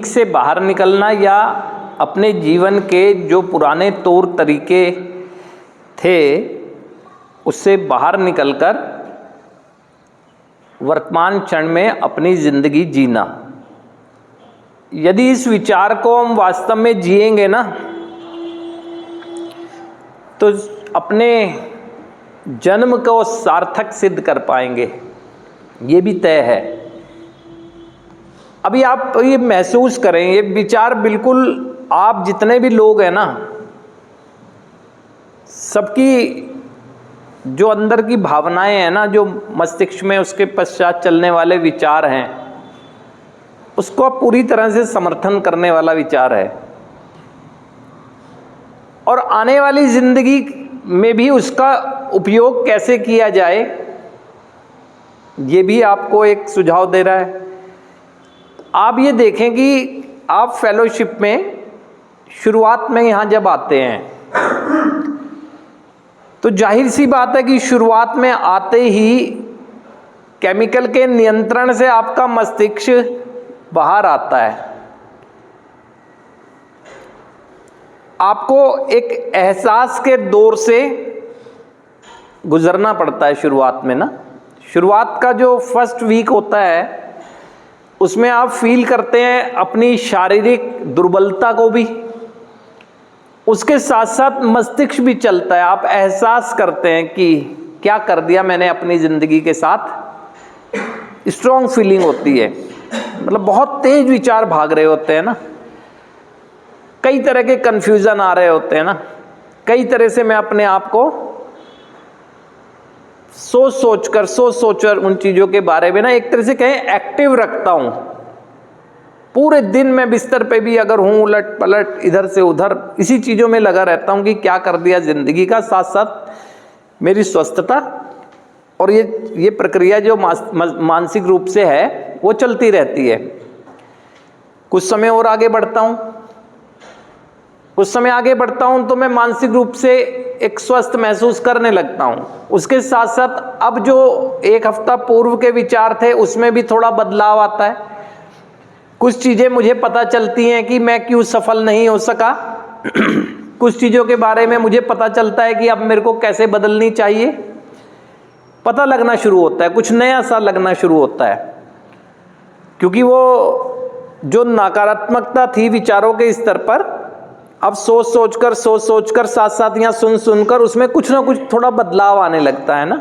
से बाहर निकलना या अपने जीवन के जो पुराने तौर तरीके थे उससे बाहर निकलकर वर्तमान क्षण में अपनी ज़िंदगी जीना। यदि इस विचार को हम वास्तव में जिएंगे ना तो अपने जन्म को सार्थक सिद्ध कर पाएंगे, ये भी तय है। अभी आप ये महसूस करें, ये विचार बिल्कुल आप जितने भी लोग हैं ना, सबकी जो अंदर की भावनाएं हैं ना, जो मस्तिष्क में उसके पश्चात चलने वाले विचार हैं, उसको पूरी तरह से समर्थन करने वाला विचार है। और आने वाली जिंदगी में भी उसका उपयोग कैसे किया जाए, ये भी आपको एक सुझाव दे रहा है। आप ये देखें कि आप फेलोशिप में शुरुआत में यहाँ जब आते हैं तो जाहिर सी बात है कि शुरुआत में आते ही केमिकल के नियंत्रण से आपका मस्तिष्क बाहर आता है। आपको एक एहसास के दौर से गुजरना पड़ता है शुरुआत में ना। शुरुआत का जो फर्स्ट वीक होता है उसमें आप फील करते हैं अपनी शारीरिक दुर्बलता को भी, उसके साथ साथ मस्तिष्क भी चलता है। आप एहसास करते हैं कि क्या कर दिया मैंने अपनी ज़िंदगी के साथ। स्ट्रॉन्ग फीलिंग होती है, मतलब बहुत तेज विचार भाग रहे होते हैं ना, कई तरह के कन्फ्यूज़न आ रहे होते हैं ना, कई तरह से मैं अपने आप को सोच सोचकर उन चीज़ों के बारे में ना एक तरह से कहें एक्टिव रखता हूँ। पूरे दिन मैं बिस्तर पे भी अगर हूँ उलट पलट इधर से उधर इसी चीज़ों में लगा रहता हूँ कि क्या कर दिया ज़िंदगी का, साथ साथ मेरी स्वस्थता और ये प्रक्रिया जो मानसिक रूप से है वो चलती रहती है। कुछ समय और आगे बढ़ता हूँ, कुछ समय आगे बढ़ता हूँ तो मैं मानसिक रूप से एक स्वस्थ महसूस करने लगता हूँ। उसके साथ साथ अब जो एक हफ्ता पूर्व के विचार थे उसमें भी थोड़ा बदलाव आता है। कुछ चीज़ें मुझे पता चलती हैं कि मैं क्यों सफल नहीं हो सका कुछ चीज़ों के बारे में मुझे पता चलता है कि अब मेरे को कैसे बदलनी चाहिए। पता लगना शुरू होता है, कुछ नया सा लगना शुरू होता है, क्योंकि वो जो नकारात्मकता थी विचारों के स्तर पर, अब सोच सोचकर साथ साथ या सुनकर उसमें कुछ ना कुछ थोड़ा बदलाव आने लगता है ना।